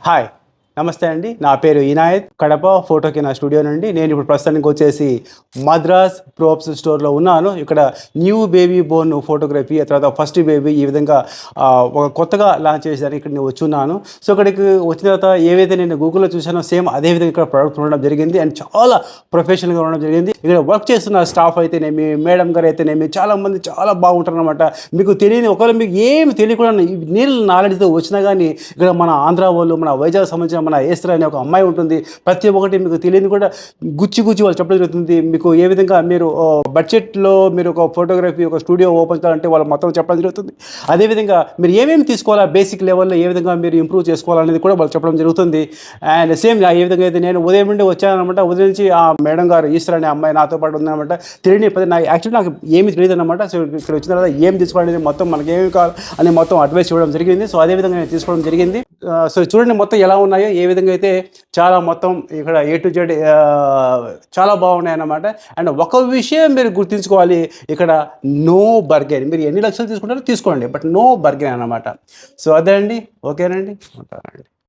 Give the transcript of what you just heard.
Hi నమస్తే అండి. నా పేరు ఇనాయత్. కడప ఫోటోకి నా స్టూడియో నుండి నేను ఇప్పుడు ప్రస్తుతానికి వచ్చేసి మద్రాస్ ప్రోప్స్ స్టోర్లో ఉన్నాను. ఇక్కడ న్యూ బేబీ బోర్న్ ఫోటోగ్రఫీ, ఆ తర్వాత ఫస్ట్ బేబీ, ఈ విధంగా ఒక కొత్తగా లాంచ్ చేశారు. ఇక్కడ నేను వచ్చి ఉన్నాను. సో ఇక్కడికి వచ్చిన తర్వాత ఏవైతే నేను గూగుల్లో చూసానో సేమ్ అదే విధంగా ఇక్కడ ప్రోడక్ట్ ఉండడం జరిగింది. అండ్ చాలా ప్రొఫెషనల్గా ఉండడం జరిగింది. ఇక్కడ వర్క్ చేస్తున్న స్టాఫ్ అయితేనేమి, మేడం గారు అయితేనేమి, చాలామంది చాలా బాగుంటారు అనమాట. మీకు తెలియని ఒకవేళ మీకు ఏమి తెలియకుండా నీళ్ళ నాలెడ్జ్తో వచ్చినా కానీ ఇక్కడ మన ఆంధ్ర వాళ్ళు, మన వైజాగ్ సంబంధించిన మన ఏస్త్ర అనే ఒక అమ్మాయి ఉంటుంది. ప్రతి ఒక్కటి మీకు తెలియని కూడా గుచ్చి వాళ్ళు చెప్పడం జరుగుతుంది. మీకు ఏ విధంగా మీరు బడ్జెట్లో మీరు ఒక ఫోటోగ్రఫీ ఒక స్టూడియో ఓపెన్ చేయాలంటే వాళ్ళు మొత్తం చెప్పడం జరుగుతుంది. అదేవిధంగా మీరు ఏమేమి తీసుకోవాలా, బేసిక్ లెవెల్లో ఏ విధంగా మీరు ఇంప్రూవ్ చేసుకోవాలనేది కూడా వాళ్ళు చెప్పడం జరుగుతుంది. అండ్ సేమ్ ఏ విధంగా అయితే నేను ఉదయం నుండి వచ్చానమాట, ఉదయం నుంచి ఆ మేడం గారు ఈశ్వర్ అనే అమ్మాయి నాతో పాటు ఉందన్నమాట. తెలియని నాకు యాక్చువల్లీ నాకు ఏమి తెలియదు అనమాట. సో ఇక్కడ వచ్చిన తర్వాత ఏం తీసుకోవాలనేది మొత్తం మనకి ఏమి కావాలి అని మొత్తం అడ్వైస్ ఇవ్వడం జరిగింది. సో అదేవిధంగా నేను తీసుకోవడం జరిగింది. సో చూడండి మొత్తం ఎలా ఉన్నాయో, ఏ విధంగా అయితే చాలా మొత్తం ఇక్కడ A to Z చాలా బాగున్నాయి అన్నమాట. అండ్ ఒక విషయం మీరు గుర్తుంచుకోవాలి, ఇక్కడ నో బర్గెన్. మీరు ఎన్ని లక్షలు తీసుకుంటారో తీసుకోండి, బట్ నో బర్గెన్ అన్నమాట. సో అదే అండి. ఓకేనండి, ఉంటానండి.